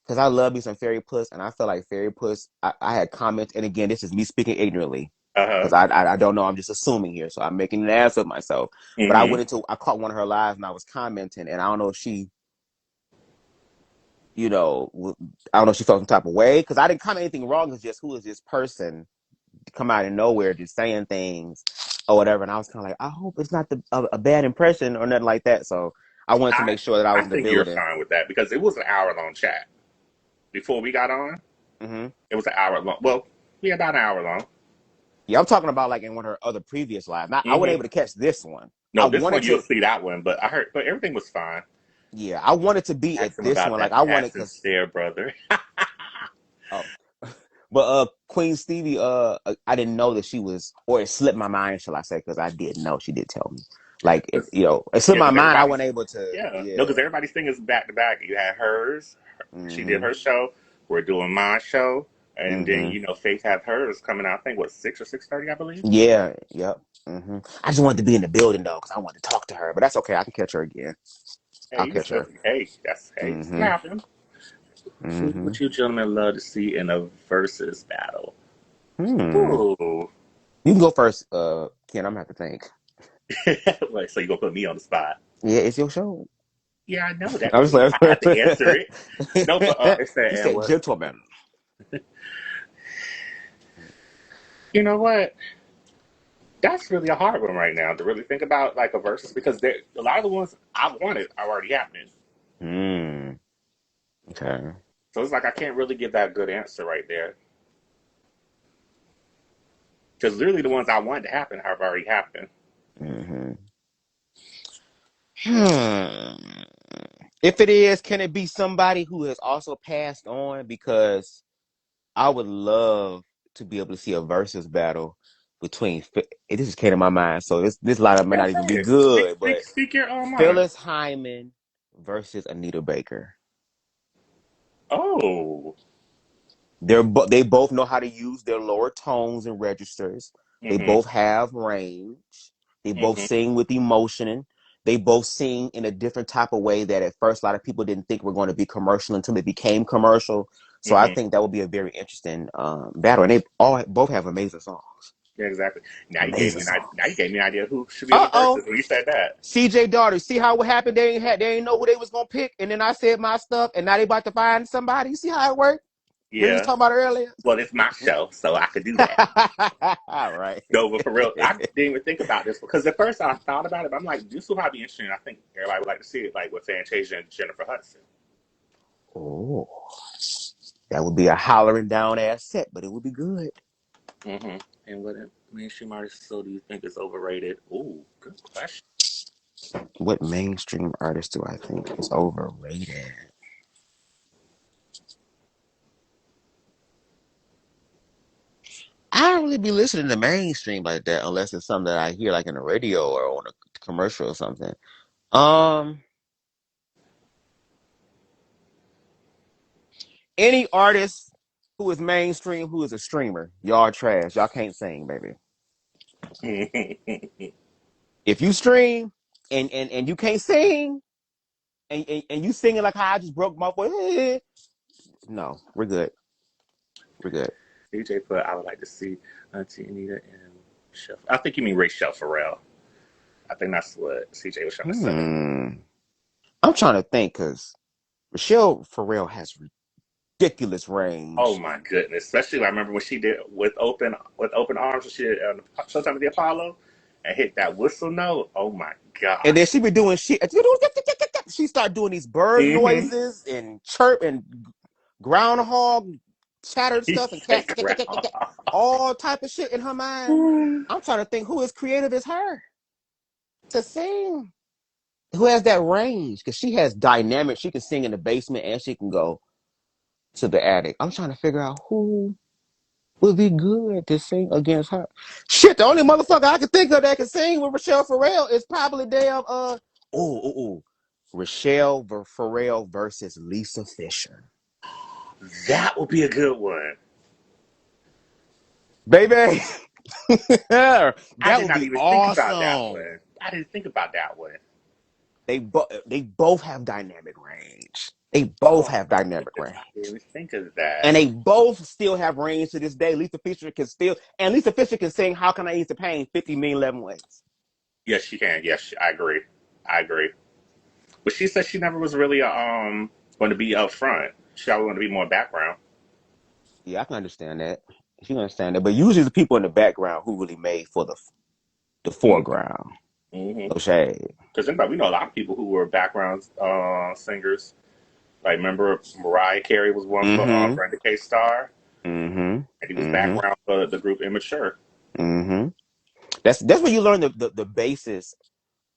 Speaker 2: because I love me some Fairy Puss, and I feel like Fairy Puss. I had comments, and again, this is me speaking ignorantly
Speaker 1: Uh-huh.
Speaker 2: because I don't know. I'm just assuming here, so I'm making an ass of myself. But
Speaker 1: Mm-hmm.
Speaker 2: I caught one of her lives, and I was commenting, and I don't know if she, you know, I don't know if she felt some type of way because I didn't comment anything wrong. It's just who is this person come out of nowhere just saying things or whatever. And I was kind of like, I hope it's not a bad impression or nothing like that. So I wanted to
Speaker 1: I,
Speaker 2: make sure that I
Speaker 1: I
Speaker 2: was in the
Speaker 1: think you're
Speaker 2: building.
Speaker 1: fine with that because it was an hour long chat. Before we got on,
Speaker 2: Hmm.
Speaker 1: it was an hour long. Well, yeah, about an hour long.
Speaker 2: Yeah, I'm talking about like in one of her other previous lives. Not, I wasn't able
Speaker 1: Mm-hmm.
Speaker 2: to catch this one. I
Speaker 1: No, this
Speaker 2: wanted
Speaker 1: one you'll
Speaker 2: to,
Speaker 1: see that one, but everything was fine.
Speaker 2: yeah, I wanted to be at
Speaker 1: Ask him
Speaker 2: this
Speaker 1: about
Speaker 2: one. Like
Speaker 1: that
Speaker 2: I wanted
Speaker 1: passing
Speaker 2: because,
Speaker 1: stare, brother.
Speaker 2: oh, but Queen Stevie, I didn't know that she was, or it slipped my mind, shall I say? Because I did know she did tell me. Like, it's in
Speaker 1: Yeah,
Speaker 2: my
Speaker 1: because
Speaker 2: mind. I
Speaker 1: everybody's
Speaker 2: wasn't able to.
Speaker 1: yeah, no, because
Speaker 2: Yeah.
Speaker 1: everybody's thing is back to back. You had hers, she did
Speaker 2: Mm-hmm.
Speaker 1: her show. We're doing my show, and then
Speaker 2: Mm-hmm.
Speaker 1: Faith have hers coming out. I think what 6 or 6:30, I believe.
Speaker 2: Yeah. Yep. Mm-hmm. I just wanted to be in the building though, because I wanted to talk to her. But that's okay. I can catch her again.
Speaker 1: Hey,
Speaker 2: I'll
Speaker 1: you can
Speaker 2: catch
Speaker 1: still
Speaker 2: her.
Speaker 1: it's
Speaker 2: Mm-hmm.
Speaker 1: gonna happen. Who
Speaker 2: Mm-hmm.
Speaker 1: would you gentlemen love to see in a versus battle?
Speaker 2: Hmm.
Speaker 1: Ooh,
Speaker 2: You can go first, Ken. I'm gonna have to think.
Speaker 1: wait, so you gonna put me on the spot?
Speaker 2: Yeah, it's your show.
Speaker 1: Yeah, I know that,
Speaker 2: I'm
Speaker 1: but
Speaker 2: just
Speaker 1: I have to answer
Speaker 2: like,
Speaker 1: it. No, but it's that
Speaker 2: you
Speaker 1: and
Speaker 2: said
Speaker 1: what?
Speaker 2: gentleman.
Speaker 1: You know what? That's really a hard one right now to really think about, like a versus, because a lot of the ones I wanted are already happening.
Speaker 2: Hmm. Okay.
Speaker 1: So it's like I can't really give that good answer right there, because literally the ones I wanted to happen have already happened.
Speaker 2: Mm-hmm. Hmm. If it is, can it be somebody who has also passed on? Because I would love to be able to see a versus battle between. This just came to my mind, so this lineup may
Speaker 1: Yeah,
Speaker 2: not
Speaker 1: say
Speaker 2: even be
Speaker 1: it. Speak,
Speaker 2: good.
Speaker 1: speak,
Speaker 2: But
Speaker 1: speak your own mind.
Speaker 2: Phyllis Hyman versus Anita Baker.
Speaker 1: Oh.
Speaker 2: They both know how to use their lower tones and registers. They
Speaker 1: Mm-hmm.
Speaker 2: both have range. They both
Speaker 1: Mm-hmm.
Speaker 2: sing with emotion. They both sing in a different type of way that at first a lot of people didn't think were going to be commercial until they became commercial. So I
Speaker 1: Mm-hmm.
Speaker 2: think that would be a very interesting battle. And they all both have amazing songs.
Speaker 1: Yeah, exactly.
Speaker 2: Amazing
Speaker 1: Now you
Speaker 2: songs.
Speaker 1: gave me an idea who should be in the
Speaker 2: Uh-oh.
Speaker 1: verses when you said that.
Speaker 2: CJ Daughter, see how what happened? They ain't know who they was gonna pick, and then I said my stuff, and now they about to find somebody. You see how it worked? We was
Speaker 1: Yeah.
Speaker 2: talking about earlier.
Speaker 1: Well, it's my show, so I could do that.
Speaker 2: All right.
Speaker 1: No, but for real, I didn't even think about this because at first I thought about it, but I'm like, this will probably be interesting. I think everybody would like to see it, like with Fantasia and Jennifer Hudson.
Speaker 2: Oh, that would be a hollering down ass set, but it would be good.
Speaker 1: Mm-hmm. And what mainstream artist so do you think is overrated? Ooh, good question.
Speaker 2: What mainstream artist do I think is overrated? I don't really be listening to mainstream like that unless it's something that I hear like in the radio or on a commercial or something. Um, any artist who is mainstream who is a streamer, y'all are trash. Y'all can't sing, baby. If you stream and you can't sing and you singing like how I just broke my voice, no, we're good. We're good.
Speaker 1: CJ put, I would like to see Auntie Anita and Chef. I think you mean Ray Chef Pharrell. I think that's what CJ was trying to say.
Speaker 2: Hmm. I'm trying to think because Michelle Pharrell has ridiculous
Speaker 1: Oh
Speaker 2: range.
Speaker 1: my goodness! Especially I remember when she did with open arms when she did Showtime at the Apollo and hit that whistle note. Oh my
Speaker 2: And then
Speaker 1: gosh!
Speaker 2: she be doing shit. She start doing these bird
Speaker 1: Mm-hmm.
Speaker 2: noises and chirp and groundhog chattered
Speaker 1: He
Speaker 2: stuff and
Speaker 1: said,
Speaker 2: cats all type of shit in her mind. I'm trying to think who as creative as her to sing. Who has that range? Because she has dynamic. She can sing in the basement and she can go to the attic. I'm trying to figure out who would be good to sing against her. Shit, the only motherfucker I can think of that can sing with Rochelle Farrell is probably damn Rochelle Farrell versus Lisa Fisher.
Speaker 1: that would be a good one.
Speaker 2: Baby,
Speaker 1: I
Speaker 2: that
Speaker 1: did
Speaker 2: would
Speaker 1: not
Speaker 2: be
Speaker 1: even think about that
Speaker 2: awesome.
Speaker 1: one. I didn't think about that one.
Speaker 2: They both have dynamic range. They both
Speaker 1: Oh
Speaker 2: have
Speaker 1: my
Speaker 2: dynamic
Speaker 1: goodness!
Speaker 2: range.
Speaker 1: I didn't even think of that.
Speaker 2: And they both still have range to this day. Lisa Fisher can sing How Can I Ease the Pain 50 million 11 ways.
Speaker 1: Yes, she can. Yes, I agree. I agree. But she said she never was really going to be up front. She always wanted to be more background.
Speaker 2: Yeah, I can understand that. You can understand that. But usually the people in the background who really made for the foreground.
Speaker 1: Mm-hmm.
Speaker 2: No shade.
Speaker 1: Because we know a lot of people who were background singers. Like, remember Mariah Carey was one for
Speaker 2: Mm-hmm.
Speaker 1: Brenda K. Starr,
Speaker 2: Mm-hmm.
Speaker 1: and he was
Speaker 2: Mm-hmm.
Speaker 1: background for the group Immature.
Speaker 2: Mm-hmm. That's where you learn the basis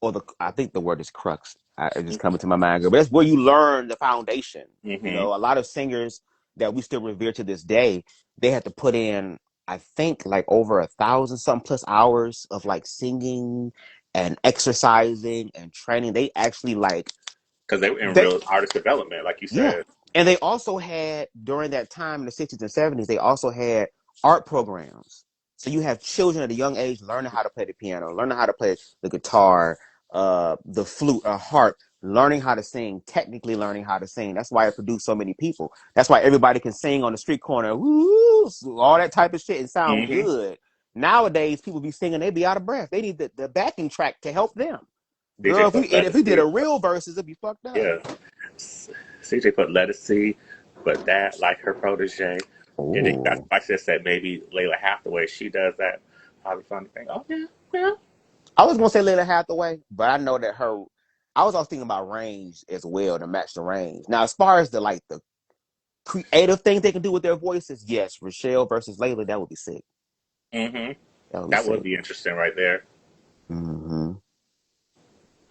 Speaker 2: or the I think the word is crux. It just coming to my mind. But that's where you learn the foundation.
Speaker 1: Mm-hmm.
Speaker 2: A lot of singers that we still revere to this day, they had to put in, I think, like over 1,000 something plus hours of like singing and exercising and training. They actually like
Speaker 1: because they were in
Speaker 2: they
Speaker 1: real artist development, like you
Speaker 2: yeah.
Speaker 1: said.
Speaker 2: And they also had, during that time in the 60s and 70s, they also had art programs. So you have children at a young age learning how to play the piano, learning how to play the guitar, the flute, a harp, learning how to sing, technically learning how to sing. That's why it produced so many people. That's why everybody can sing on the street corner, woo, all that type of shit and sound
Speaker 1: Hmm.
Speaker 2: good. Nowadays, people be singing, they be out of breath. They need the backing track to help them.
Speaker 1: CJ
Speaker 2: Girl,
Speaker 1: put
Speaker 2: if we did
Speaker 1: Lettucey.
Speaker 2: a real verses, it'd be fucked up.
Speaker 1: Yeah. CJ put Lettucey, but that like her protege. And then you got
Speaker 2: Oh.
Speaker 1: I just said maybe Layla Hathaway, she does that. Probably funny thing. Oh yeah, yeah.
Speaker 2: I was gonna say Layla Hathaway, but I know that her. I was also thinking about range as well to match the range. Now, as far as the creative things they can do with their voices, yes, Rochelle versus Layla, that would be sick.
Speaker 1: Hmm.
Speaker 2: That would be
Speaker 1: That would
Speaker 2: sick.
Speaker 1: be interesting right there.
Speaker 2: Mm-hmm.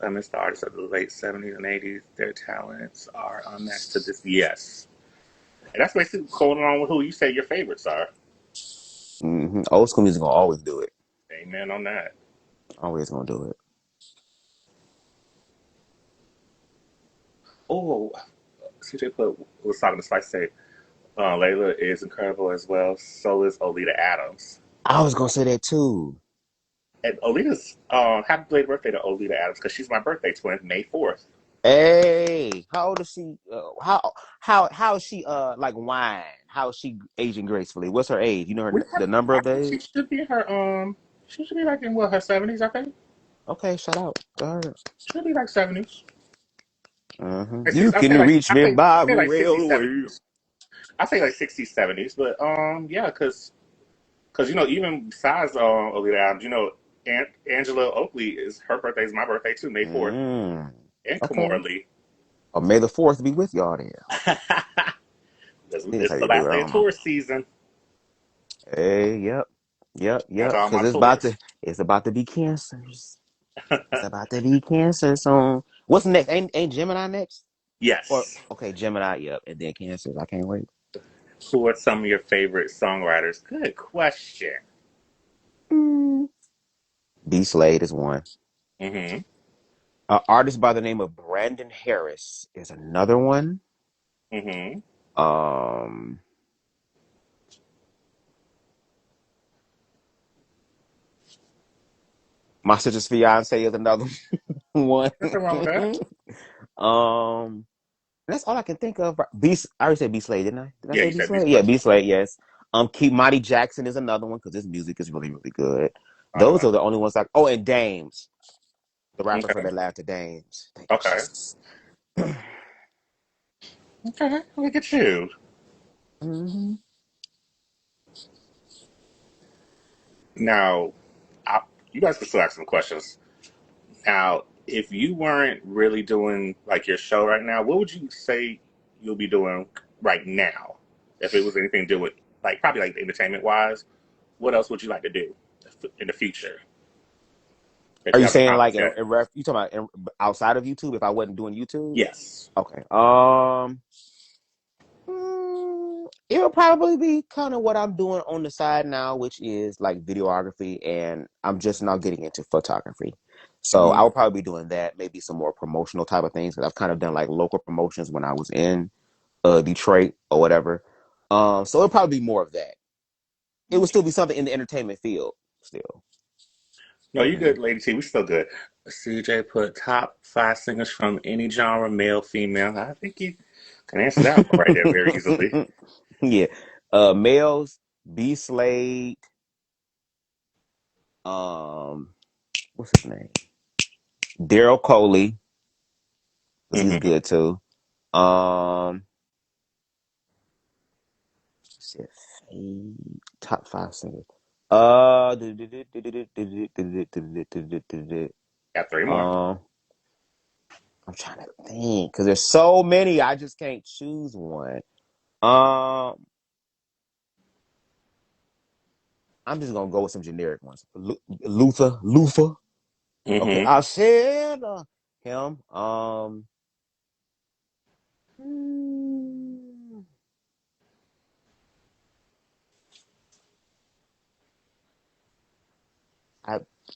Speaker 1: I miss the artists of the late 70s and 80s. Their talents are unmatched to this. Yes. And that's basically going on with who you say your favorites are.
Speaker 2: Mm-hmm. Old school music gonna always do it.
Speaker 1: Amen on that.
Speaker 2: Always gonna do it.
Speaker 1: Oh, CJ put was talking to Spice say Layla is incredible as well. So is Olita Adams.
Speaker 2: I was gonna say that too.
Speaker 1: And Olita's happy belated birthday to Olita Adams because she's my birthday twin, May 4th.
Speaker 2: Hey, how old is she? How is she? Like wine? How is she aging gracefully? What's her age? You know
Speaker 1: We have,
Speaker 2: the number
Speaker 1: I
Speaker 2: of the
Speaker 1: think
Speaker 2: age?
Speaker 1: she should be like in what her 70s, I think.
Speaker 2: Okay, shout out to her.
Speaker 1: She'll be like 70s.
Speaker 2: Mm-hmm.
Speaker 1: Like
Speaker 2: You
Speaker 1: six,
Speaker 2: can reach me
Speaker 1: I
Speaker 2: by
Speaker 1: say like 60s,
Speaker 2: railway.
Speaker 1: 70s. I say like 60s, 70s, but yeah, because you know even besides Olita Adams, you know Angela Oakley is her birthday is my birthday too, May 4th,
Speaker 2: Mm.
Speaker 1: and
Speaker 2: Okay.
Speaker 1: Kamora Lee.
Speaker 2: Or May the 4th be with y'all there. That's
Speaker 1: It's
Speaker 2: how
Speaker 1: the
Speaker 2: you do
Speaker 1: last
Speaker 2: it. I
Speaker 1: day of
Speaker 2: don't know.
Speaker 1: tourist season.
Speaker 2: Hey, yep. Yep,
Speaker 1: That's
Speaker 2: yep.
Speaker 1: all my
Speaker 2: Because
Speaker 1: tourists.
Speaker 2: it's about to be cancers. It's about to be cancer soon. What's next? Ain't Gemini next? Or
Speaker 1: Yes.
Speaker 2: okay, Gemini, yep. And then cancers. I can't wait.
Speaker 1: Who are some of your favorite songwriters? Good question.
Speaker 2: Mm. B Slade is one.
Speaker 1: Mm-hmm.
Speaker 2: An artist by the name of Brandon Harris is another one.
Speaker 1: Mm-hmm.
Speaker 2: Um, my sister's fiance is another one.
Speaker 1: Nothing wrong with that.
Speaker 2: um, That's all I can think of. I already said B Slade, didn't I? Did I
Speaker 1: Yeah,
Speaker 2: say
Speaker 1: you
Speaker 2: B
Speaker 1: said be
Speaker 2: Slade? Yeah,
Speaker 1: slayed.
Speaker 2: B Slade. Yes. Keep Monty Jackson is another one because his music is really, really good. Those
Speaker 1: Uh-huh.
Speaker 2: are the only ones like. Oh, and Dames, the rapper from
Speaker 1: Okay.
Speaker 2: Atlanta, Dames. Thank you,
Speaker 1: Okay.
Speaker 2: Jesus.
Speaker 1: Okay. Look at you.
Speaker 2: Hmm.
Speaker 1: Now, I, you guys can still ask some questions. Now, if you weren't really doing like your show right now, what would you say you'll be doing right now? If it was anything to do with like probably like entertainment wise, what else would you like to do in the future? If
Speaker 2: Are
Speaker 1: you
Speaker 2: you
Speaker 1: have
Speaker 2: saying like
Speaker 1: accomplished that.
Speaker 2: you talking about outside of YouTube? If I wasn't doing YouTube,
Speaker 1: Yes.
Speaker 2: okay. It will probably be kind of what I'm doing on the side now, which is like videography, and I'm just now getting into photography. So I
Speaker 1: Mm-hmm.
Speaker 2: will probably be doing that, maybe some more promotional type of things because I've kind of done like local promotions when I was in Detroit or whatever. So it'll probably be more of that. It would still be something in the entertainment field still.
Speaker 1: No, you
Speaker 2: Hmm.
Speaker 1: good, Lady T. We still good. CJ put top five singers from any genre, male, female. I think you can answer that one right there very easily.
Speaker 2: Yeah. Males, B Slade, um, what's his name? Daryl Coley, because he's
Speaker 1: Mm-hmm.
Speaker 2: good too. Um, shit, top five singers. Uh,
Speaker 1: Got three more.
Speaker 2: um, I'm trying to think because there's so many. I just can't choose one. Um, I'm just gonna go with some generic ones. Luther. Okay,
Speaker 1: Mm-hmm.
Speaker 2: I said him. Hmm,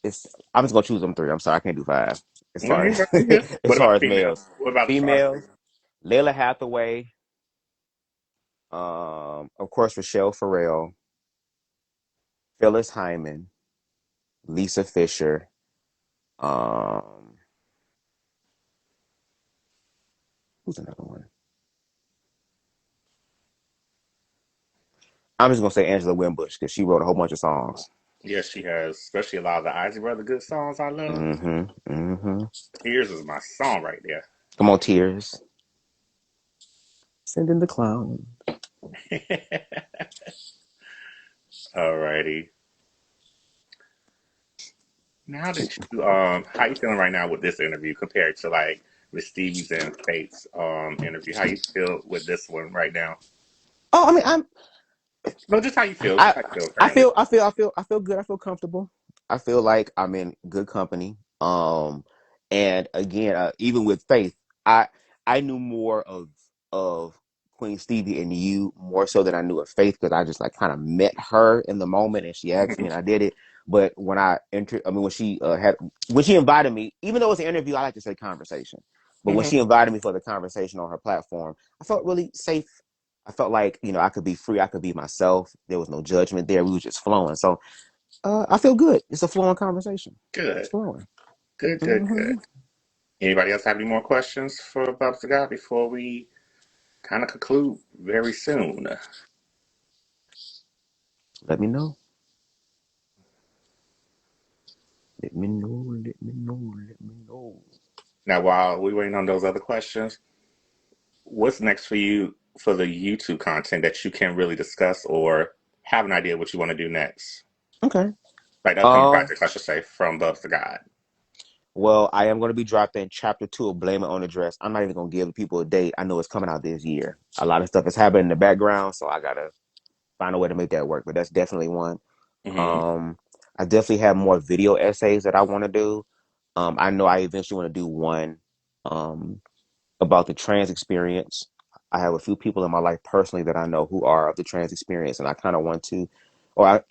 Speaker 2: it's I'm just gonna choose them three. I'm sorry, I can't do five. As
Speaker 1: No,
Speaker 2: far
Speaker 1: you
Speaker 2: as
Speaker 1: good. You good.
Speaker 2: as
Speaker 1: What about
Speaker 2: far
Speaker 1: the
Speaker 2: as
Speaker 1: females?
Speaker 2: males,
Speaker 1: What about as far as
Speaker 2: females,
Speaker 1: females?
Speaker 2: Layla Hathaway, of course Rochelle Farrell, Phyllis Hyman, Lisa Fisher, um, who's another one? I'm just gonna say Angela Wimbush because she wrote a whole bunch of songs.
Speaker 1: Yes, she has, especially a lot of the Isley Brother good songs I love.
Speaker 2: Mm-hmm. Mm-hmm.
Speaker 1: Tears is my song right
Speaker 2: Come on, Tears. Send in the clown.
Speaker 1: there. Alrighty. Now that you how you feeling right now with this interview compared to like with Stevie's and Faith's interview? How you feel with this one right now?
Speaker 2: Oh, I mean, I'm
Speaker 1: No, just how you feel. Just
Speaker 2: I
Speaker 1: how you feel
Speaker 2: I
Speaker 1: currently.
Speaker 2: feel I feel I feel I feel good. I feel comfortable. I feel like I'm in good company. And again, even with Faith, I I knew more of Queen Stevie and you more so than I knew of Faith because I just like kind of met her in the moment and she asked me
Speaker 1: Hmm.
Speaker 2: and I did it. But when I entered, I mean, when she invited me, even though it's an interview, I like to say conversation. But when
Speaker 1: Hmm.
Speaker 2: she invited me for the conversation on her platform, I felt really safe. I felt like, I could be free. I could be myself. There was no judgment there. We were just flowing. So I feel good. It's a flowing conversation. It's
Speaker 1: Good.
Speaker 2: flowing.
Speaker 1: Good. Good.
Speaker 2: Hmm.
Speaker 1: Good. Anybody else have any more questions for BubzDaGawd before we kind of conclude very soon?
Speaker 2: Let me know. Let me know. Let me know. Let me know.
Speaker 1: Now, while we waiting on those other questions, what's next for you for the YouTube content that you can really discuss or have an idea what you want to do next?
Speaker 2: Okay.
Speaker 1: Like upcoming
Speaker 2: Um.
Speaker 1: projects, I should say, from BubzDaGawd.
Speaker 2: Well, I am going to be dropping chapter 2 of Blame It on the Dress. I'm not even going to give people a date. I know it's coming out this year. A lot of stuff is happening in the background, so I gotta find a way to make that work. But that's definitely one.
Speaker 1: Hmm.
Speaker 2: Um. I definitely have more video essays that I want to do. I know I eventually want to do one. Um. About the trans experience. I have a few people in my life personally that I know who are of the trans experience, and I kind of want to,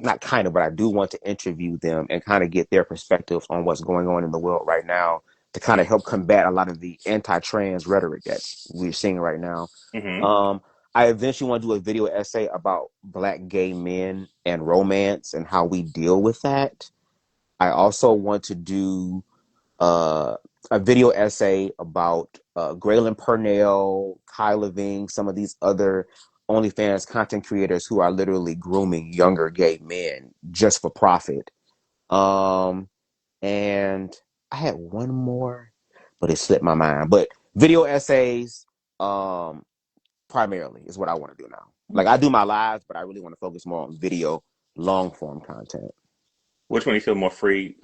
Speaker 2: not kind of, but I do want to interview them and kind of get their perspectives on what's going on in the world right now to kind of help combat a lot of the anti-trans rhetoric that we're seeing right now.
Speaker 1: Hmm.
Speaker 2: Um, I eventually want to do a video essay about Black gay men and romance and how we deal with that. I also want to do uh, a video essay about Graylin Purnell, Kai Levine, some of these other OnlyFans content creators who are literally grooming younger gay men just for profit. Um, and I had one more, but it slipped my mind. But video essays, primarily is what I want to do now. Like I
Speaker 1: Okay.
Speaker 2: do my lives, but I really want to focus more on video, long form content.
Speaker 1: Which one you feel more free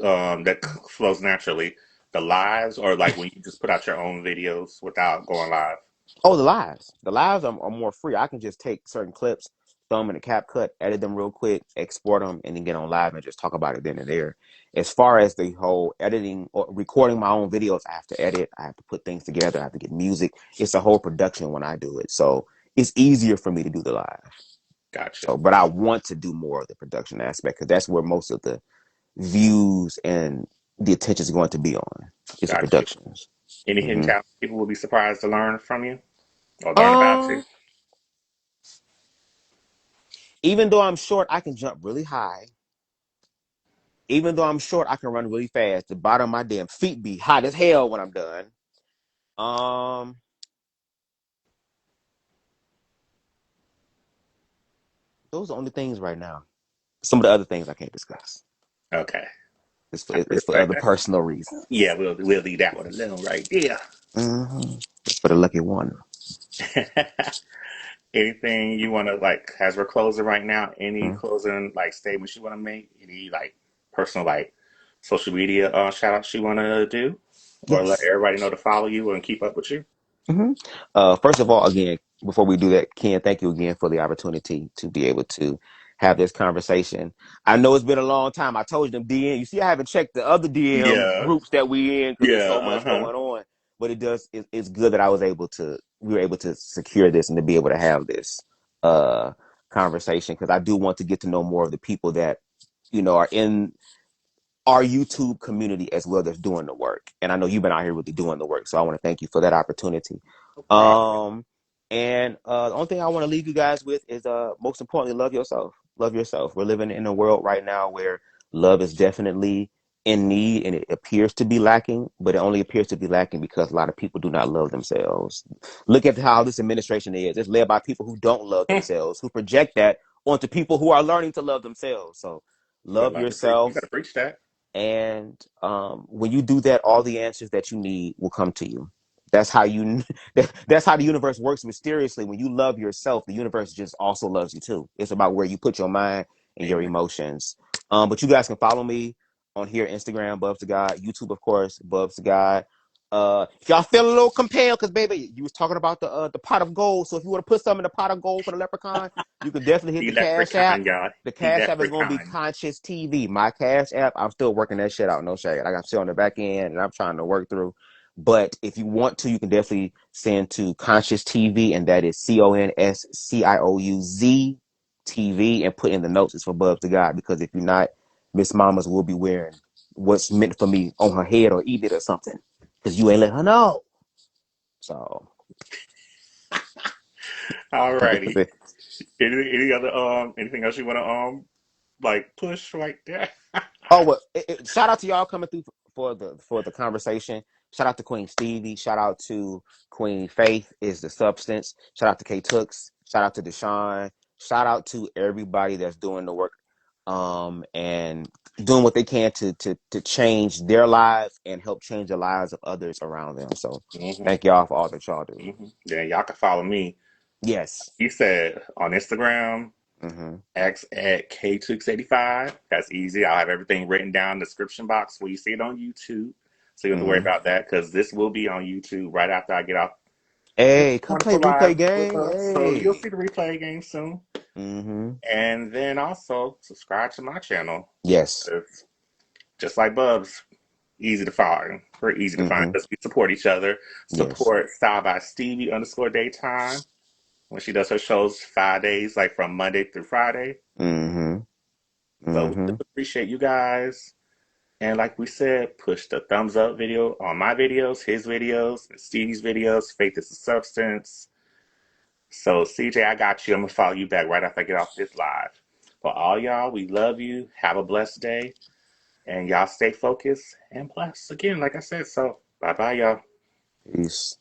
Speaker 1: that flows naturally? The lives or like when you just put out your own videos without going live?
Speaker 2: Oh, the lives. The lives are more free. I can just take certain clips, throw them in a CapCut, edit them real quick, export them, and then get on live and just talk about it then and there. As far as the whole editing or recording my own videos, I have to edit. I have to put things together. I have to get music. It's a whole production when I do it. So it's easier for me to do the live.
Speaker 1: Gotcha.
Speaker 2: So, but I want to do more of the production aspect because that's where most of the views and the attention is going to be on. Is the
Speaker 1: Gotcha.
Speaker 2: productions.
Speaker 1: Any hidden
Speaker 2: Hmm.
Speaker 1: talents people will be surprised to learn from you or learn about you?
Speaker 2: Um, Even though I'm short, I can jump really high. Even though I'm short, I can run really fast. The bottom of my damn feet be hot as hell when I'm done. Um, those are the only things right now. Some of the other things I can't discuss.
Speaker 1: Okay. I
Speaker 2: It's for
Speaker 1: respect
Speaker 2: other
Speaker 1: that.
Speaker 2: personal reasons.
Speaker 1: Yeah, we'll leave that one alone right there.
Speaker 2: It's for the lucky one.
Speaker 1: Anything you want to like as we're closing right now? Any
Speaker 2: Mhm.
Speaker 1: closing like statements you want to make? Any like personal like social media shout outs you want to do, or let
Speaker 2: Yes.
Speaker 1: everybody know to follow you and keep up with you?
Speaker 2: Hmm. First of all, again, before we do that, Ken, thank you again for the opportunity to be able to have this conversation. I know it's been a long time. I told you them DM. You see, I haven't checked the other DM
Speaker 1: Yeah,
Speaker 2: groups that we in because there's
Speaker 1: yeah,
Speaker 2: so
Speaker 1: uh
Speaker 2: much
Speaker 1: huh.
Speaker 2: going on. But it's good that we were able to secure this and to be able to have this uh conversation because I do want to get to know more of the people that are in our YouTube community as well that's doing the work. And I know you've been out here really doing the work, so I want to thank you for that opportunity.
Speaker 1: No problem.
Speaker 2: Um, and the only thing I want to leave you guys with is most importantly, love yourself. Love yourself. We're living in a world right now where love is definitely in need, and it appears to be lacking, but it only appears to be lacking because a lot of people do not love themselves. Look at how this administration is. It's led by people who don't love themselves, who project that onto people who are learning to love themselves. So love
Speaker 1: You
Speaker 2: yourself.
Speaker 1: better preach that.
Speaker 2: And when you do that, all the answers that you need will come to you. That's how you. That's how the universe works mysteriously. When you love yourself, the universe just also loves you too. It's about where you put your mind and your
Speaker 1: Amen.
Speaker 2: emotions. But you guys can follow me on here, Instagram, BubzDaGawd, YouTube, of course, BubzDaGawd. If y'all feel a little compelled, because baby, you was talking about the pot of gold. So if you want to put some in the pot of gold for the leprechaun, you can definitely hit
Speaker 1: The
Speaker 2: the Cash App.
Speaker 1: leprechaun, God.
Speaker 2: The
Speaker 1: The
Speaker 2: Cash App is going to be
Speaker 1: leprechaun.
Speaker 2: Conscious TV. My Cash App, I'm still working that shit out. No shade. I got shit on the back end, and I'm trying to work through. But if you want to, you can definitely send to Conscious TV, and that is CONSCIOUZ TV, and put in the notes. It's for BubzDaGawd, because if you're not, Miss Mamas will be wearing what's meant for me on her head or eat it or something, because you ain't let her know. So
Speaker 1: Alrighty. Any other anything else you wanna like push right there?
Speaker 2: Oh well, shout out to y'all coming through for the conversation. Shout out to Queen Stevie. Shout out to Queen Faith is the substance. Shout out to KTookes. Shout out to Deshaun. Shout out to everybody that's doing the work, and doing what they can to change their lives and help change the lives of others around them. So
Speaker 1: hmm
Speaker 2: thank y'all for all that y'all do.
Speaker 1: Yeah, y'all can follow me.
Speaker 2: Yes.
Speaker 1: He said on Instagram,
Speaker 2: Mm-hmm.
Speaker 1: X at KTookes85. That's easy. I'll have everything written down in the description box where you see it on YouTube. So you don't have to worry
Speaker 2: Mm-hmm.
Speaker 1: about that because this will be on YouTube right after I get off this
Speaker 2: Hey, come play
Speaker 1: wonderful
Speaker 2: replay
Speaker 1: live with
Speaker 2: game.
Speaker 1: us. So you'll
Speaker 2: Hey.
Speaker 1: see the replay again soon.
Speaker 2: Mm-hmm.
Speaker 1: And then also subscribe to my channel.
Speaker 2: Yes.
Speaker 1: It's just like Bubs, easy to find. Very easy to find
Speaker 2: Mm-hmm.
Speaker 1: because we support each other.
Speaker 2: Yes.
Speaker 1: Support Style by Stevie underscore daytime when she does her shows 5 days, like from Monday through Friday.
Speaker 2: Mm-hmm.
Speaker 1: So we
Speaker 2: Mm-hmm.
Speaker 1: just appreciate you guys. And like we said, push the thumbs up video on my videos, his videos, and Stevie's videos. Faith is a substance. So CJ, I got you. I'm gonna follow you back right after I get off this live. For all y'all, we love you. Have a blessed day. And y'all stay focused and blessed. Again, like I said, so bye bye, y'all.
Speaker 2: Peace.